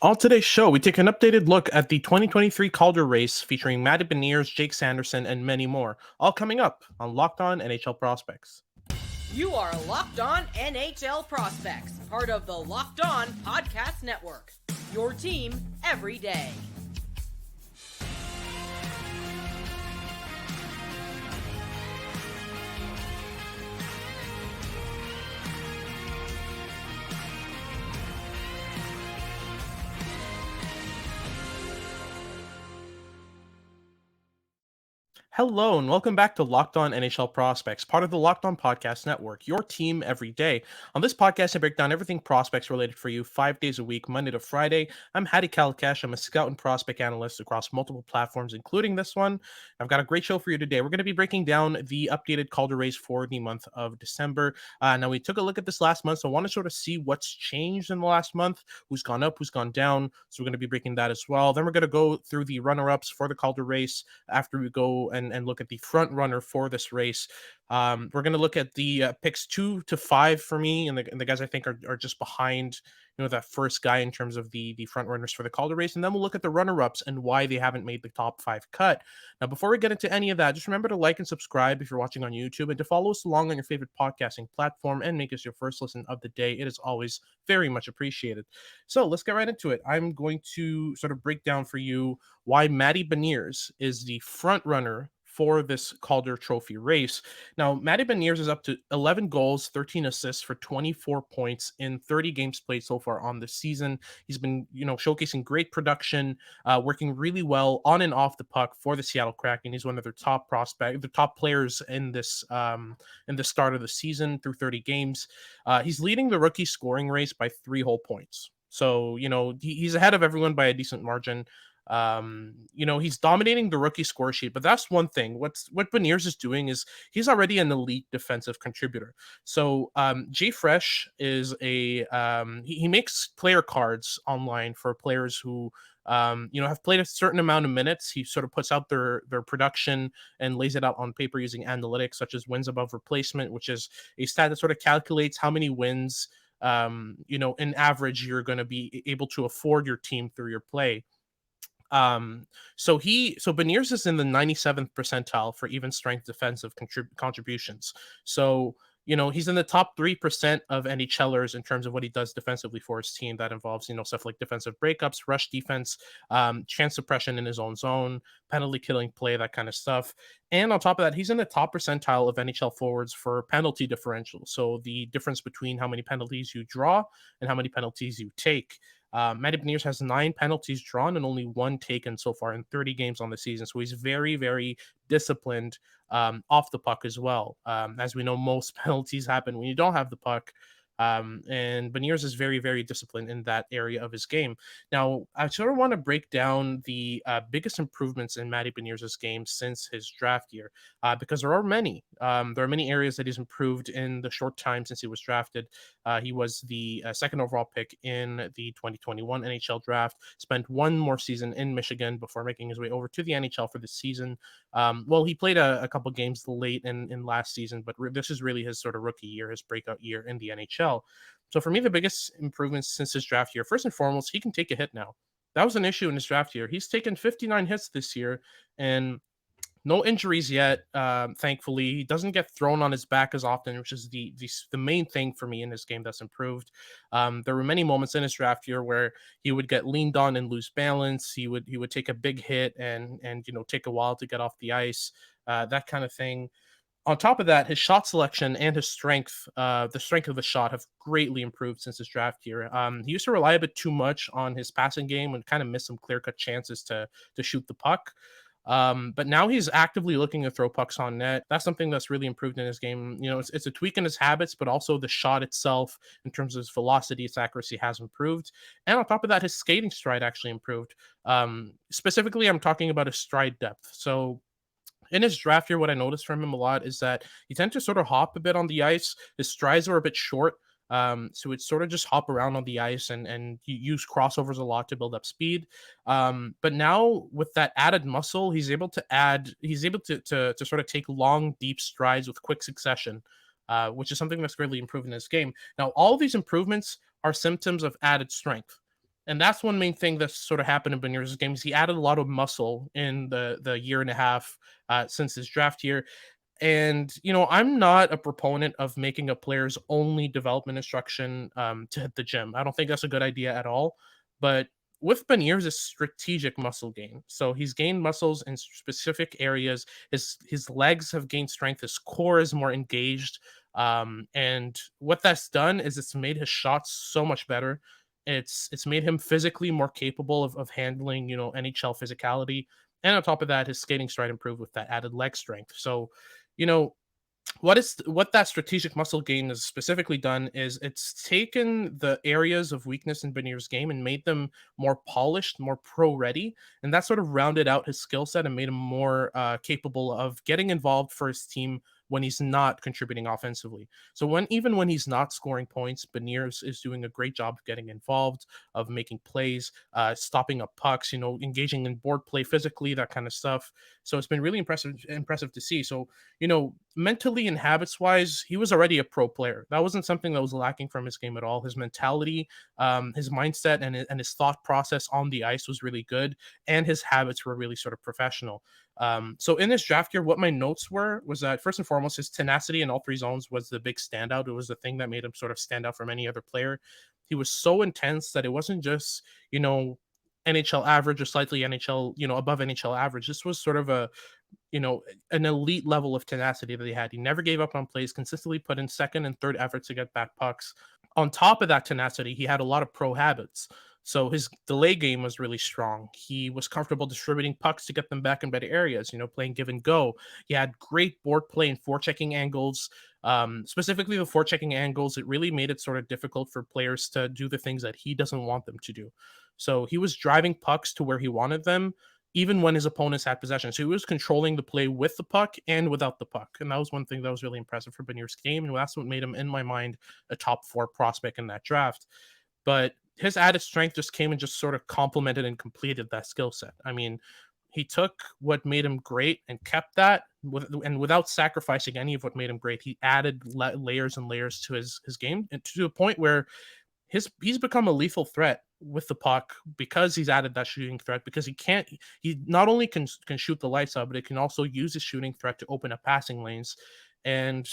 On today's show, we take an updated look at the 2023 Calder race featuring Matty Beniers, Jake Sanderson, and many more, all coming up on Locked On NHL Prospects. You are Locked On NHL Prospects, part of the Locked On Podcast Network. Your team every day. Hello, and welcome back to Locked On NHL Prospects, part of the Locked On Podcast Network, your team every day. On this podcast, I break down everything prospects related for you 5 days a week, Monday to Friday. I'm Matty Beniers. I'm a scout and prospect analyst across multiple platforms, including this one. I've got a great show for you today. We're going to be breaking down the updated Calder race for the month of December. Now, we took a look at this last month, so I want to sort of see what's changed in the last month, who's gone up, who's gone down. So we're going to be breaking that as well. Then we're going to go through the runner-ups for the Calder race after we go and look at the front runner for this race. We're going to look at the picks 2 to 5 for me, and the guys I think are just behind, that first guy in terms of the front runners for the Calder race. And then we'll look at the runner-ups and why they haven't made the top 5 cut. Now, before we get into any of that, just remember to like and subscribe if you're watching on YouTube, and to follow us along on your favorite podcasting platform and make us your first listen of the day. It is always very much appreciated. So let's get right into it. I'm going to sort of break down for you why Matty Beniers is the front runner for this Calder Trophy race. Now, Matty Beniers is up to 11 goals, 13 assists for 24 points in 30 games played so far on the season. He's been, showcasing great production, working really well on and off the puck for the Seattle Kraken. He's one of their top the top players in this in the start of the season through 30 games. He's leading the rookie scoring race by 3 whole points. So, he's ahead of everyone by a decent margin. He's dominating the rookie score sheet, but that's one thing. What Beniers is doing is he's already an elite defensive contributor. So Jay Fresh is he makes player cards online for players who have played a certain amount of minutes. He sort of puts out their production and lays it out on paper using analytics such as wins above replacement, which is a stat that sort of calculates how many wins in average you're going to be able to afford your team through your play. So Beniers is in the 97th percentile for even strength defensive contributions. So, he's in the top 3% of NHLers in terms of what he does defensively for his team. That involves, stuff like defensive breakups, rush defense, chance suppression in his own zone, penalty killing play, that kind of stuff. And on top of that, he's in the top percentile of NHL forwards for penalty differential. So the difference between how many penalties you draw and how many penalties you take. Matty Beniers has 9 penalties drawn and only 1 taken so far in 30 games on the season. So he's very, very disciplined off the puck as well. As we know, most penalties happen when you don't have the puck. And Beniers is very, very disciplined in that area of his game. Now, I sort of want to break down the biggest improvements in Matty Beniers' game since his draft year, because there are many. There are many areas that he's improved in the short time since he was drafted. He was the second overall pick in the 2021 NHL draft, spent 1 more season in Michigan before making his way over to the NHL for the season. He played a couple games late in last season, but this is really his sort of rookie year, his breakout year in the NHL. So for me, the biggest improvements since his draft year, first and foremost, he can take a hit now. That was an issue in his draft year. He's taken 59 hits this year and no injuries yet. Thankfully, he doesn't get thrown on his back as often, which is the main thing for me in his game that's improved. There were many moments in his draft year where he would get leaned on and lose balance. He would take a big hit and take a while to get off the ice, that kind of thing. On top of that, his shot selection and his strength, the strength of the shot, have greatly improved since his draft year. He used to rely a bit too much on his passing game and kind of miss some clear-cut chances to shoot the puck. But now he's actively looking to throw pucks on net. That's something that's really improved in his game. It's a tweak in his habits, but also the shot itself, in terms of his velocity, its accuracy, has improved. And on top of that, his skating stride actually improved. Specifically, I'm talking about his stride depth. So in his draft year, what I noticed from him a lot is that he tends to sort of hop a bit on the ice. His strides are a bit short. So it's sort of just hop around on the ice and you use crossovers a lot to build up speed. But now with that added muscle, he's able to sort of take long, deep strides with quick succession, which is something that's greatly improved in his game. Now, all of these improvements are symptoms of added strength. And that's one main thing that's sort of happened in Beniers' game is he added a lot of muscle in the year and a half since his draft year. And I'm not a proponent of making a player's only development instruction to hit the gym. I don't think that's a good idea at all. But with Beniers, is strategic muscle gain. So he's gained muscles in specific areas. His legs have gained strength. His core is more engaged. And what that's done is it's made his shots so much better. It's made him physically more capable of handling NHL physicality. And on top of that, his skating stride improved with that added leg strength. So, you know, what that strategic muscle gain has specifically done is it's taken the areas of weakness in Benier's game and made them more polished, more pro ready, and that sort of rounded out his skill set and made him more capable of getting involved for his team when he's not contributing offensively. So even when he's not scoring points, Beniers is doing a great job of getting involved, of making plays, stopping up pucks, engaging in board play physically, that kind of stuff. So it's been really impressive to see. So mentally and habits wise, he was already a pro player. That wasn't something that was lacking from his game at all. His mentality, his mindset, and his thought process on the ice was really good, and his habits were really sort of professional. So in this draft year, what my notes was that first and foremost, his tenacity in all three zones was the big standout. It was the thing that made him sort of stand out from any other player. He was so intense that it wasn't just NHL average or slightly NHL, above NHL average. This was sort of an elite level of tenacity that he had. He never gave up on plays, consistently put in second and third efforts to get back pucks. On top of that tenacity, he had a lot of pro habits. So his delay game was really strong. He was comfortable distributing pucks to get them back in better areas, playing give and go. He had great board play and forechecking angles. Specifically, the forechecking angles, it really made it sort of difficult for players to do the things that he doesn't want them to do. So he was driving pucks to where he wanted them, even when his opponents had possession. So he was controlling the play with the puck and without the puck. And that was one thing that was really impressive for Beniers' game. And that's what made him, in my mind, a top 4 prospect in that draft. But his added strength just came and just sort of complemented and completed that skill set. I mean, he took what made him great and kept that and without sacrificing any of what made him great. He added layers and layers to his game, and to a point where he's become a lethal threat with the puck because he's added that shooting threat, because he not only can shoot the lights out, but it can also use his shooting threat to open up passing lanes. And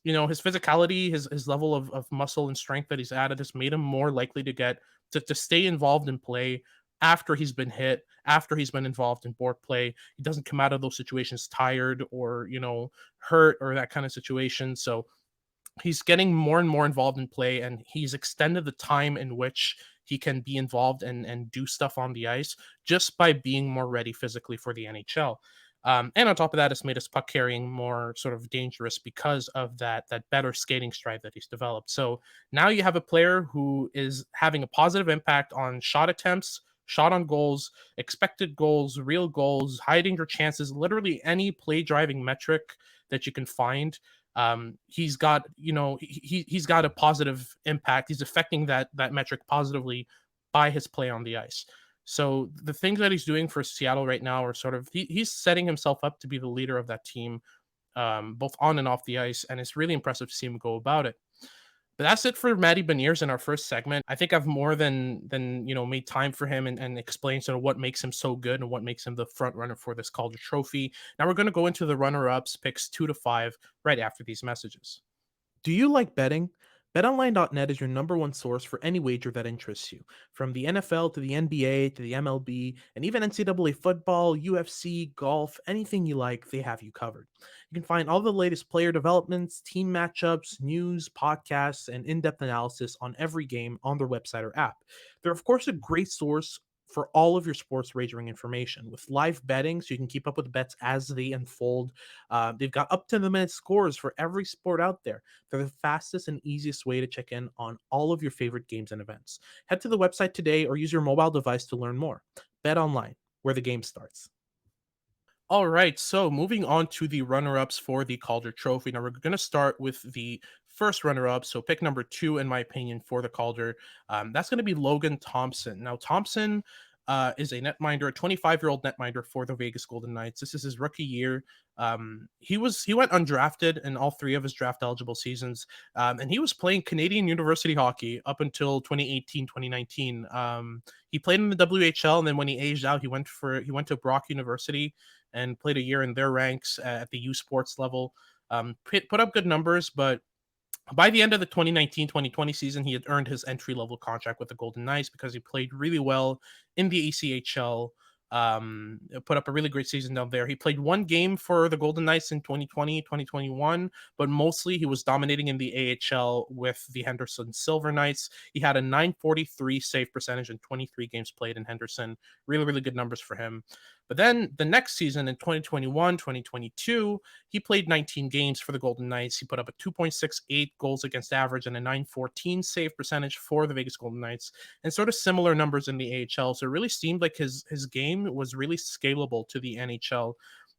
his physicality, his level of muscle and strength that he's added has made him more likely to get to stay involved in play after he's been hit, after he's been involved in board play. He doesn't come out of those situations tired or hurt or that kind of situation. So he's getting more and more involved in play, and he's extended the time in which he can be involved and do stuff on the ice just by being more ready physically for the NHL. And on top of that, it's made his puck carrying more sort of dangerous because of that better skating stride that he's developed. So now you have a player who is having a positive impact on shot attempts, shot on goals, expected goals, real goals, high danger chances, literally any play driving metric that you can find. He's got he's got a positive impact. He's affecting that metric positively by his play on the ice. So the things that he's doing for Seattle right now are sort of he's setting himself up to be the leader of that team, both on and off the ice, and it's really impressive to see him go about it. But that's it for Matty Beniers in our first segment. I think I've more than made time for him and explained sort of what makes him so good and what makes him the front runner for this Calder Trophy. Now we're going to go into the runner-ups, picks 2 to 5, right after these messages. Do you like betting? BetOnline.net is your number one source for any wager that interests you. From the NFL to the NBA to the MLB, and even NCAA football, UFC, golf, anything you like, they have you covered. You can find all the latest player developments, team matchups, news, podcasts, and in depth analysis on every game on their website or app. They're, of course, a great source for all of your sports wagering information with live betting so you can keep up with bets as they unfold. They've got up to the minute scores for every sport out there. They're the fastest and easiest way to check in on all of your favorite games and events. Head to the website today or use your mobile device to learn more. Bet online, where the game starts. All right, so moving on to the runner-ups for the Calder Trophy. Now we're going to start with the first runner-up. So pick number 2, in my opinion, for the Calder. That's going to be Logan Thompson. Now Thompson, is a netminder, a 25-year-old netminder for the Vegas Golden Knights. This is his rookie year. He went undrafted in all three of his draft eligible seasons, and he was playing Canadian university hockey up until 2018, 2019. He played in the WHL, and then when he aged out, he went to Brock University and played a year in their ranks at the U Sports level. Put up good numbers, but by the end of the 2019-2020 season, he had earned his entry-level contract with the Golden Knights because he played really well in the ECHL. Put up a really great season down there. He played one game for the Golden Knights in 2020, 2021, but mostly he was dominating in the AHL with the Henderson Silver Knights. He had a 943 save percentage in 23 games played in Henderson. Really, really good numbers for him. But then the next season in 2021, 2022, he played 19 games for the Golden Knights. He put up a 2.68 goals against average and a 914 save percentage for the Vegas Golden Knights, and sort of similar numbers in the AHL. So it really seemed like his game was really scalable to the NHL.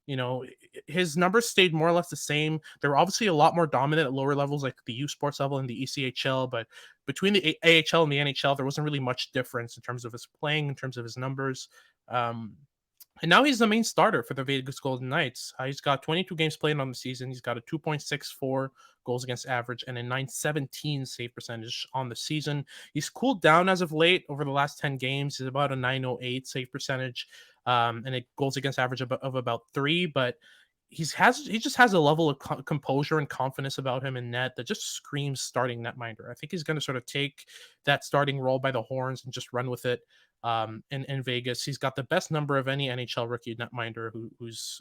You know, his numbers stayed more or less the same. They were obviously a lot more dominant at lower levels, like the U Sports level and the ECHL, but between the AHL and the NHL, there wasn't really much difference in terms of his playing, in terms of his numbers. Um, and now he's the main starter for the Vegas Golden Knights. He's got 22 games played on the season. He's got a 2.64 goals against average and a 917 save percentage on the season. He's cooled down as of late over the last 10 games. He's about a 908 save percentage and a goals against average of about 3. But he just has a level of composure and confidence about him in net that just screams starting netminder. I think he's going to sort of take that starting role by the horns and just run with it. In Vegas, he's got the best number of any NHL rookie netminder who's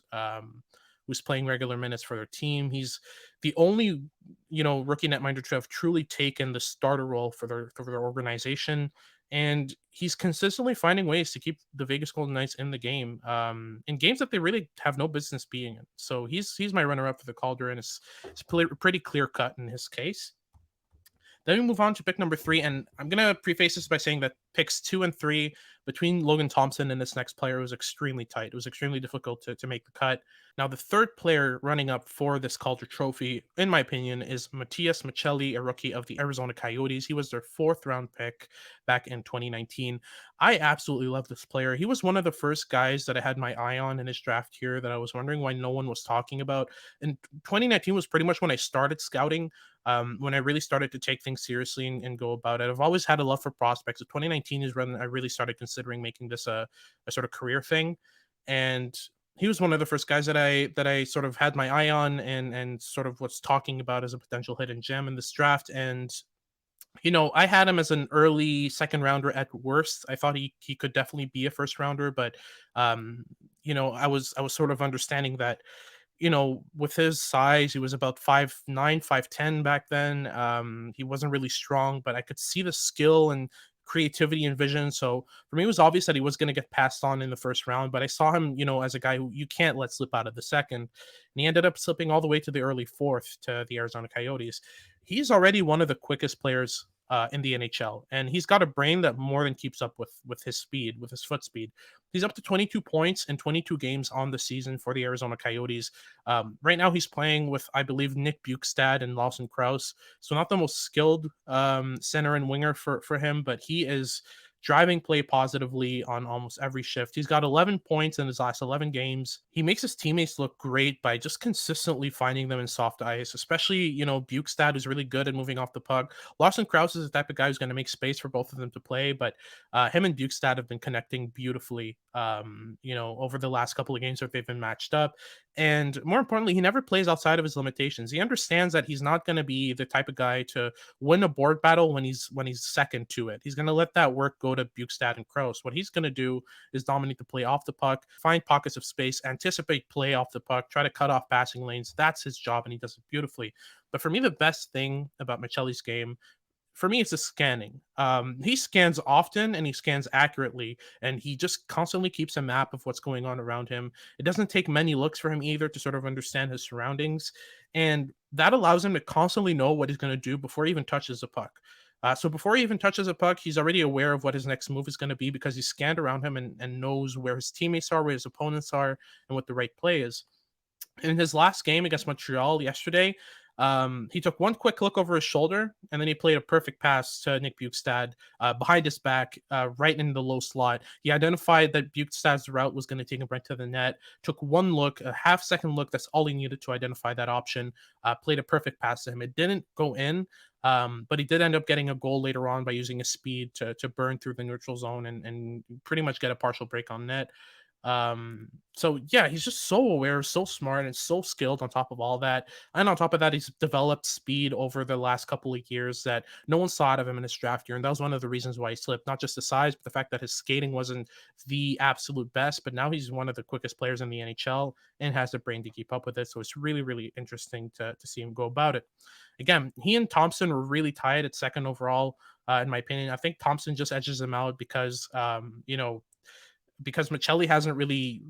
playing regular minutes for their team. He's the only rookie netminder to have truly taken the starter role for their organization, and he's consistently finding ways to keep the Vegas Golden Knights in the game, in games that they really have no business being in. So he's my runner up for the Calder, and it's pretty clear cut in his case. Then we move on to pick number 3, and I'm going to preface this by saying that picks 2 and 3 between Logan Thompson and this next player was extremely tight. It was extremely difficult to make the cut. Now, the third player running up for this Calder Trophy, in my opinion, is Matias Maccelli, a rookie of the Arizona Coyotes. He was their 4th-round pick back in 2019. I absolutely love this player. He was one of the first guys that I had my eye on in his draft here that I was wondering why no one was talking about. And 2019 was pretty much when I started scouting, when I really started to take things seriously and go about it. I've always had a love for prospects. So 2019 is when I really started considering making this a sort of career thing. And he was one of the first guys that I sort of had my eye on and sort of was talking about as a potential hidden gem in this draft. And I had him as an early second rounder at worst. I thought he could definitely be a first rounder, but I was sort of understanding that with his size, he was about 5'9", 5'10" back then. He wasn't really strong, but I could see the skill and creativity and vision. So for me, it was obvious that he was going to get passed on in the first round, but I saw him, as a guy who you can't let slip out of the second. And he ended up slipping all the way to the early 4th to the Arizona Coyotes. He's already one of the quickest players in the NHL, and he's got a brain that more than keeps up with his speed, with his foot speed. He's up to 22 points in 22 games on the season for the Arizona Coyotes. Right now, he's playing with, I believe, Nick Bukestad and Lawson Krause. So not the most skilled center and winger for him, but he is driving play positively on almost every shift. He's got 11 points in his last 11 games. He makes his teammates look great by just consistently finding them in soft ice, especially, Bukestad, who's really good at moving off the puck. Lawson Krause is the type of guy who's going to make space for both of them to play, but him and Bukestad have been connecting beautifully, over the last couple of games that they've been matched up. And more importantly, he never plays outside of his limitations. He understands that he's not going to be the type of guy to win a board battle when he's second to it. He's going to let that work go to Bukestad and Krause. What he's going to do is dominate the play off the puck, find pockets of space, anticipate play off the puck, try to cut off passing lanes. That's his job, and he does it beautifully. But for me, the best thing about Maccelli's game, for me, it's the scanning. He scans often and he scans accurately, and he just constantly keeps a map of what's going on around him. It doesn't take many looks for him either to sort of understand his surroundings, and that allows him to constantly know what he's going to do before he even touches the puck. So before he even touches a puck, he's already aware of what his next move is going to be because he's scanned around him and knows where his teammates are, where his opponents are, and what the right play is. In his last game against Montreal yesterday, He took one quick look over his shoulder, and then he played a perfect pass to Nick Bukestad behind his back, right in the low slot. He identified that Bukestad's route was going to take him right to the net, took one look, a half-second look. That's all he needed to identify that option. Played a perfect pass to him. It didn't go in, but he did end up getting a goal later on by using his speed to burn through the neutral zone and pretty much get a partial break on net. So yeah, he's just so aware, so smart, and so skilled on top of all that. And on top of that, he's developed speed over the last couple of years that no one saw out of him in his draft year. And that was one of the reasons why he slipped, not just the size, but the fact that his skating wasn't the absolute best. But now he's one of the quickest players in the NHL and has the brain to keep up with it. So it's really, really interesting to see him go about it. Again, he and Thompson were really tied at second overall, in my opinion. I think Thompson just edges him out because, because Maccelli hasn't really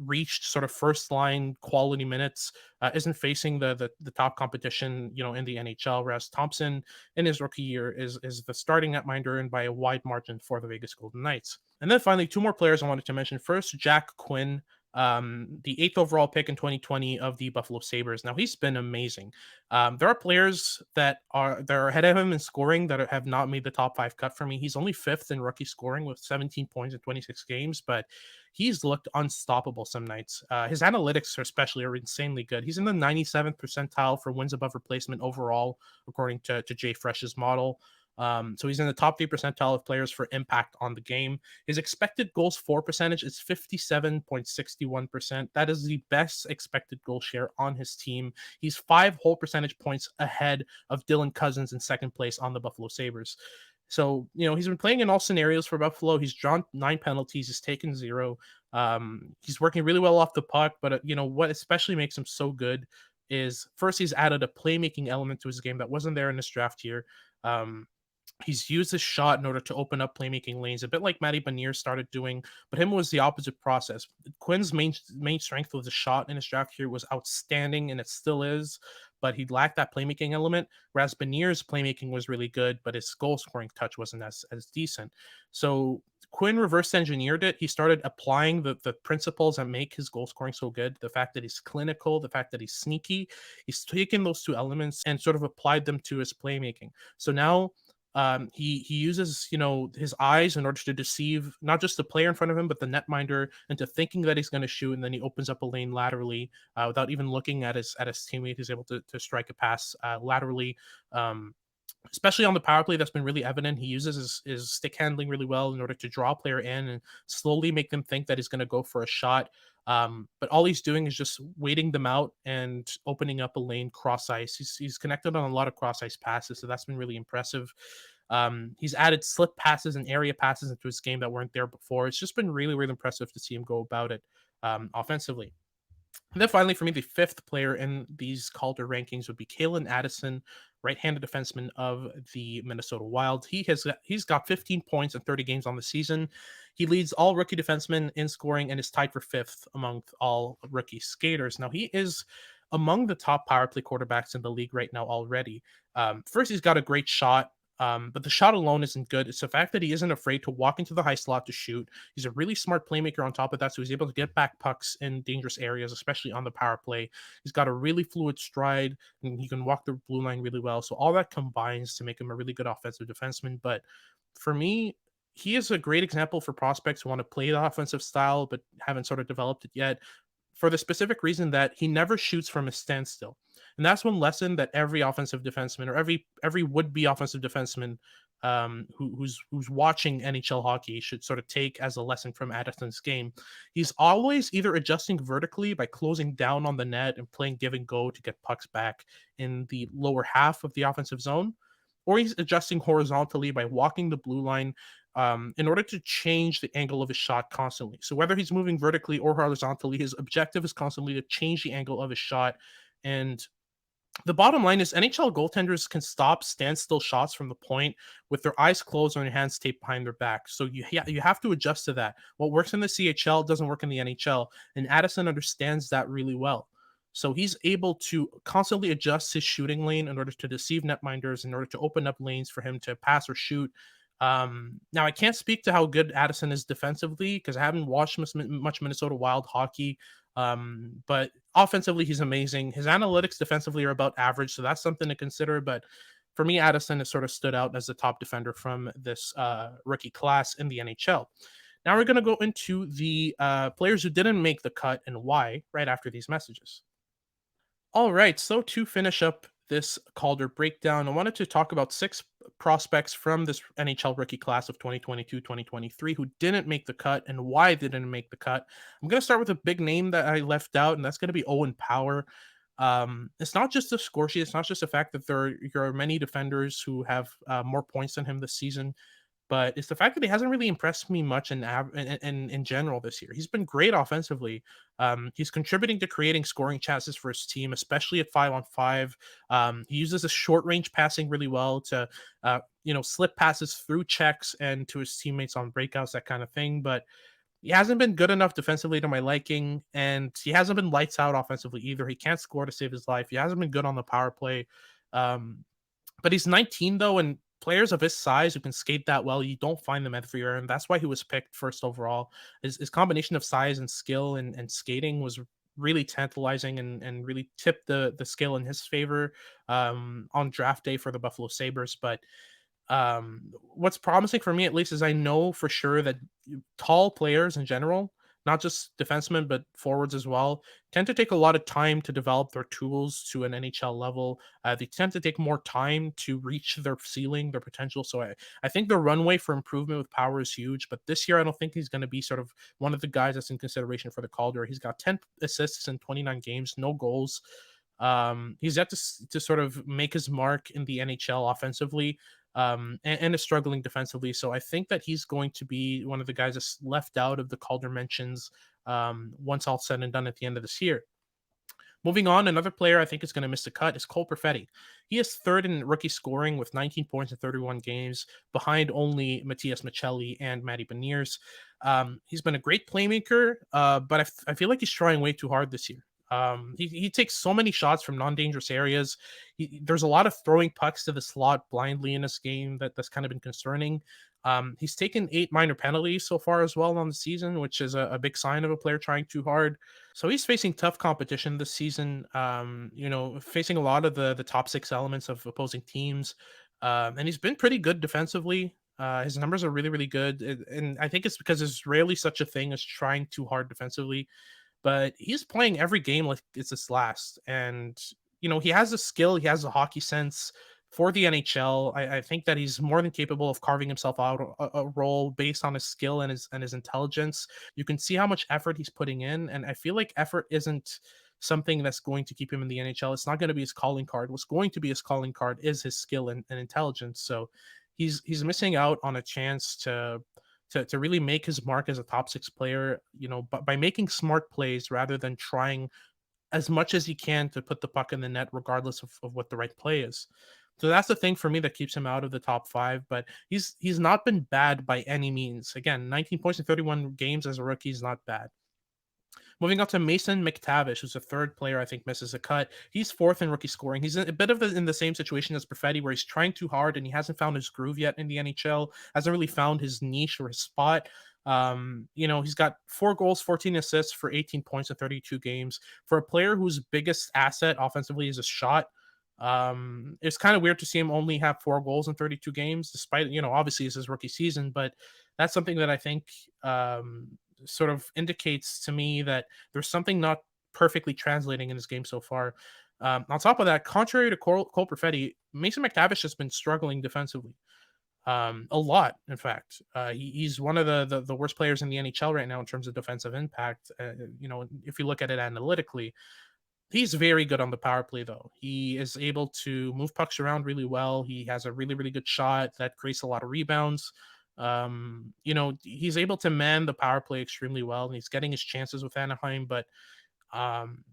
reached sort of first line quality minutes, isn't facing the top competition, in the NHL. Whereas Thompson in his rookie year is the starting netminder and by a wide margin for the Vegas Golden Knights. And then finally, two more players I wanted to mention. First, Jack Quinn, the eighth overall pick in 2020 of the Buffalo Sabres. Now he's been amazing. There are players that are ahead of him in scoring that have not made the top five cut for me. He's only fifth in rookie scoring with 17 points in 26 games, but he's looked unstoppable some nights. His analytics, especially, are insanely good. He's in the 97th percentile for wins above replacement overall, according to Jay Fresh's model. So he's in the top 3 percentile of players for impact on the game. His expected goals for percentage is 57.61%. That is the best expected goal share on his team. He's 5 whole percentage points ahead of Dylan Cousins in second place on the Buffalo Sabres. So, he's been playing in all scenarios for Buffalo. He's drawn 9 penalties. He's taken 0. He's working really well off the puck, but what especially makes him so good is first, he's added a playmaking element to his game that wasn't there in this draft year. He's used his shot in order to open up playmaking lanes, a bit like Matty Beniers started doing, but him was the opposite process. Quinn's main strength with the shot in his draft year was outstanding, and it still is, but he lacked that playmaking element, whereas Beniers' playmaking was really good, but his goal scoring touch wasn't as decent. So Quinn reverse engineered it. He started applying the principles that make his goal scoring so good. The fact that he's clinical, the fact that he's sneaky. He's taken those two elements and sort of applied them to his playmaking. So now he uses his eyes in order to deceive not just the player in front of him, but the netminder into thinking that he's going to shoot, and then he opens up a lane laterally without even looking at his teammate. He's able to strike a pass laterally. Especially on the power play, that's been really evident. He uses his stick handling really well in order to draw a player in and slowly make them think that he's going to go for a shot. But all he's doing is just waiting them out and opening up a lane cross ice. He's connected on a lot of cross ice passes, so that's been really impressive. He's added slip passes and area passes into his game that weren't there before. It's just been really, really impressive to see him go about it offensively. And then finally, for me, the fifth player in these Calder rankings would be Calen Addison, right-handed defenseman of the Minnesota Wild. He's got 15 points in 30 games on the season. He leads all rookie defensemen in scoring and is tied for fifth among all rookie skaters. Now, he is among the top power play quarterbacks in the league right now already. First, he's got a great shot. But the shot alone isn't good. It's the fact that he isn't afraid to walk into the high slot to shoot. He's a really smart playmaker on top of that, so he's able to get back pucks in dangerous areas, especially on the power play. He's got a really fluid stride, and he can walk the blue line really well. So all that combines to make him a really good offensive defenseman. But for me, he is a great example for prospects who want to play the offensive style but haven't sort of developed it yet, for the specific reason that he never shoots from a standstill. And that's one lesson that every offensive defenseman or every would-be offensive defenseman who's watching NHL hockey should sort of take as a lesson from Addison's game. He's always either adjusting vertically by closing down on the net and playing give and go to get pucks back in the lower half of the offensive zone, or he's adjusting horizontally by walking the blue line in order to change the angle of his shot constantly. So whether he's moving vertically or horizontally, his objective is constantly to change the angle of his shot. And the bottom line is NHL goaltenders can stop standstill shots from the point with their eyes closed or their hands taped behind their back. So you have to adjust to that. What works in the CHL doesn't work in the NHL, and Addison understands that really well. So he's able to constantly adjust his shooting lane in order to deceive netminders, in order to open up lanes for him to pass or shoot. Now I can't speak to how good Addison is defensively because I haven't watched much Minnesota Wild hockey. But offensively, he's amazing. His analytics defensively are about average, so that's something to consider. But for me, Addison has sort of stood out as the top defender from this rookie class in the NHL. Now we're going to go into the players who didn't make the cut and why right after these messages. All right. So to finish up this Calder breakdown, I wanted to talk about six prospects from this NHL rookie class of 2022-2023 who didn't make the cut and why they didn't make the cut. I'm going to start with a big name that I left out, and that's going to be Owen Power. It's not just the score sheet. It's not just the fact that there are many defenders who have more points than him this season, but it's the fact that he hasn't really impressed me much in general this year. He's been great offensively. He's contributing to creating scoring chances for his team, especially at 5-on-5. He uses his short range passing really well to, slip passes through checks and to his teammates on breakouts, that kind of thing. But he hasn't been good enough defensively to my liking, and he hasn't been lights out offensively either. He can't score to save his life. He hasn't been good on the power play. Um, but he's 19 though, and players of his size who can skate that well, you don't find them everywhere, and that's why he was picked first overall. His combination of size and skill and skating was really tantalizing and really tipped the skill in his favor on draft day for the Buffalo Sabres. But what's promising for me at least is I know for sure that tall players in general, not just defensemen but forwards as well, tend to take a lot of time to develop their tools to an NHL level. They tend to take more time to reach their ceiling, their potential. So I think the runway for improvement with Power is huge. But this year, I don't think he's going to be sort of one of the guys that's in consideration for the Calder. He's got 10 assists in 29 games, no goals. He's yet to sort of make his mark in the NHL offensively, and is struggling defensively. So I think that he's going to be one of the guys that's left out of the Calder mentions once all said and done at the end of this year. Moving on, another player I think is going to miss the cut is Cole Perfetti. He is third in rookie scoring with 19 points in 31 games, behind only Matias Maccelli and Matty Beniers. He's been a great playmaker, but I feel like he's trying way too hard this year. He takes so many shots from non-dangerous areas. There's a lot of throwing pucks to the slot blindly in this game that's kind of been concerning. He's taken 8 minor penalties so far as well on the season, which is a big sign of a player trying too hard. So he's facing tough competition this season. Facing a lot of the top 6 elements of opposing teams, and he's been pretty good defensively. His numbers are really, really good, and I think it's because there's rarely such a thing as trying too hard defensively. But he's playing every game like it's his last, and he has a skill, he has a hockey sense for the NHL. I think that he's more than capable of carving himself out a role based on his skill and his intelligence. You can see how much effort he's putting in, and I feel like effort isn't something that's going to keep him in the NHL. It's not going to be his calling card. What's going to be his calling card is his skill and intelligence. So he's missing out on a chance to really make his mark as a top 6 player, by making smart plays rather than trying as much as he can to put the puck in the net, regardless of what the right play is. So that's the thing for me that keeps him out of the top 5. But he's not been bad by any means. Again, 19 points in 31 games as a rookie is not bad. Moving on to Mason McTavish, who's the third player I think misses a cut. He's fourth in rookie scoring. He's a bit of in the same situation as Perfetti, where he's trying too hard and he hasn't found his groove yet in the NHL. Hasn't really found his niche or his spot. He's got 4 goals, 14 assists for 18 points in 32 games. For a player whose biggest asset offensively is a shot, it's kind of weird to see him only have 4 goals in 32 games, despite, obviously it's his rookie season, but that's something that I think sort of indicates to me that there's something not perfectly translating in his game so far. On top of that, contrary to Cole Perfetti, Mason McTavish has been struggling defensively. A lot, in fact. He's one of the worst players in the NHL right now in terms of defensive impact. If you look at it analytically, he's very good on the power play, though. He is able to move pucks around really well. He has a really, really good shot that creates a lot of rebounds. He's able to man the power play extremely well, and he's getting his chances with Anaheim. But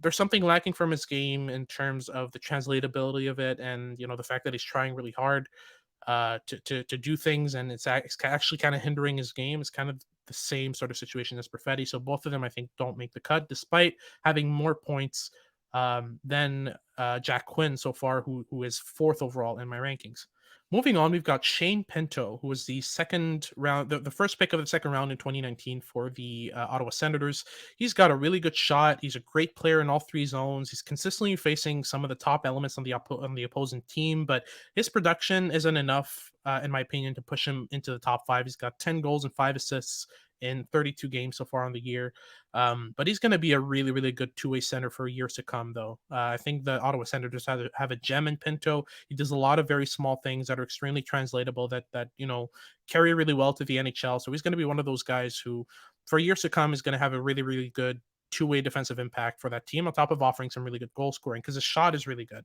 there's something lacking from his game in terms of the translatability of it, and the fact that he's trying really hard to do things, and it's actually kind of hindering his game. It's kind of the same sort of situation as Perfetti. So both of them, I think, don't make the cut, despite having more points than Jack Quinn so far, who is 4th overall in my rankings. Moving on, we've got Shane Pinto, who was the second round, the first pick of the second round in 2019 for the Ottawa Senators. He's got a really good shot. He's a great player in all three zones. He's consistently facing some of the top elements on on the opposing team, but his production isn't enough, in my opinion, to push him into the top five. He's got 10 goals and 5 assists in 32 games so far on the year. But he's going to be a really, really good two-way center for years to come, though. I think the Ottawa Senators have a gem in Pinto. He does a lot of very small things that are extremely translatable that carry really well to the NHL. So he's going to be one of those guys who, for years to come, is going to have a really, really good two-way defensive impact for that team, on top of offering some really good goal scoring because his shot is really good.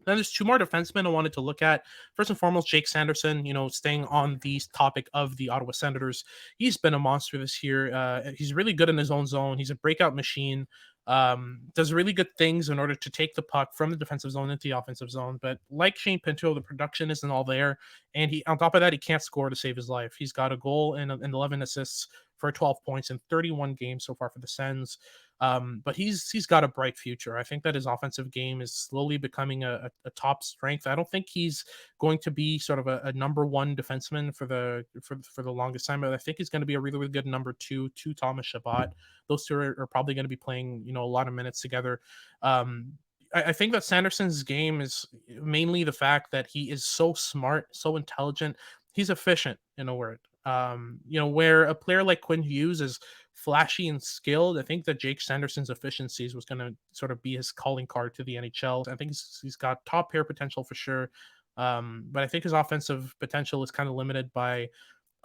Then there's two more defensemen I wanted to look at. First and foremost, Jake Sanderson, staying on the topic of the Ottawa Senators. He's been a monster this year. He's really good in his own zone. He's a breakout machine. Does really good things in order to take the puck from the defensive zone into the offensive zone. But like Shane Pinto, the production isn't all there. And he, on top of that, he can't score to save his life. He's got a goal and 11 assists for 12 points in 31 games so far for the Sens. But he's got a bright future. I think that his offensive game is slowly becoming a top strength. I don't think he's going to be sort of a number one defenseman for the longest time, but I think he's going to be a really, really good number two to Thomas Chabot. Those two are probably going to be playing a lot of minutes together. I think that Sanderson's game is mainly the fact that he is so smart, so intelligent. He's efficient, in a word. Where a player like Quinn Hughes is flashy and skilled, I think that Jake Sanderson's efficiencies was going to sort of be his calling card to the NHL. I think he's got top pair potential for sure. But I think his offensive potential is kind of limited by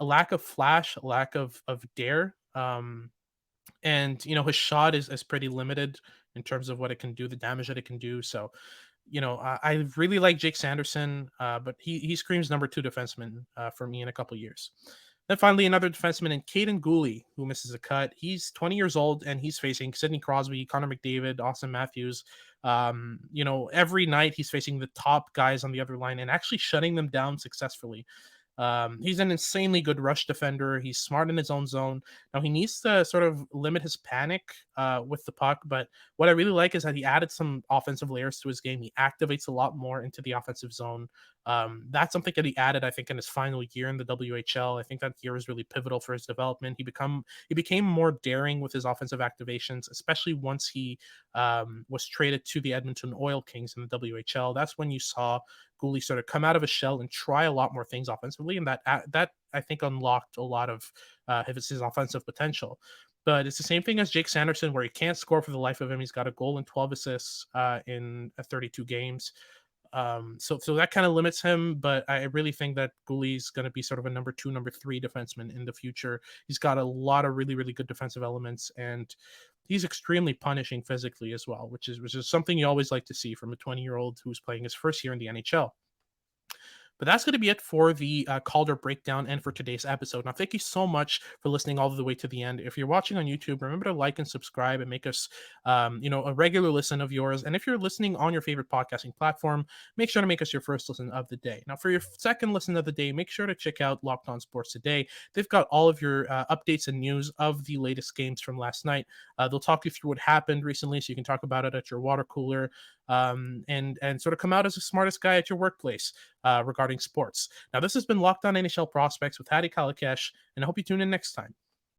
a lack of flash, a lack of dare. And his shot is pretty limited in terms of what it can do, the damage that it can do. So I really like Jake Sanderson, but he screams number two defenseman for me in a couple years. Then finally, another defenseman in Caden Gooley, who misses a cut. He's 20 years old and he's facing Sidney Crosby, Connor McDavid, Austin Matthews. Every night he's facing the top guys on the other line and actually shutting them down successfully. He's an insanely good rush defender. He's smart in his own zone. Now he needs to sort of limit his panic with the puck, but what I really like is that he added some offensive layers to his game. He activates a lot more into the offensive zone. That's something that he added, I think, in his final year in the WHL. I think that year was really pivotal for his development. He became more daring with his offensive activations, especially once he was traded to the Edmonton Oil Kings in the WHL. That's when you saw Gooley sort of come out of his shell and try a lot more things offensively, and that I think unlocked a lot of his offensive potential. But it's the same thing as Jake Sanderson, where he can't score for the life of him. He's got a goal and 12 assists in 32 games. So that kind of limits him, but I really think that Gooley's going to be sort of a number two, number three defenseman in the future. He's got a lot of really, really good defensive elements, and he's extremely punishing physically as well, which is something you always like to see from a 20-year-old who's playing his first year in the NHL. But that's going to be it for the Calder breakdown and for today's episode. Now, thank you so much for listening all the way to the end. If you're watching on YouTube, remember to like and subscribe and make us, a regular listen of yours. And if you're listening on your favorite podcasting platform, make sure to make us your first listen of the day. Now, for your second listen of the day, make sure to check out Locked On Sports Today. They've got all of your updates and news of the latest games from last night. They'll talk you through what happened recently, so you can talk about it at your water cooler, and sort of come out as the smartest guy at your workplace regarding sports. Now, this has been Locked On NHL Prospects with Hadi Kalakesh, and I hope you tune in next time.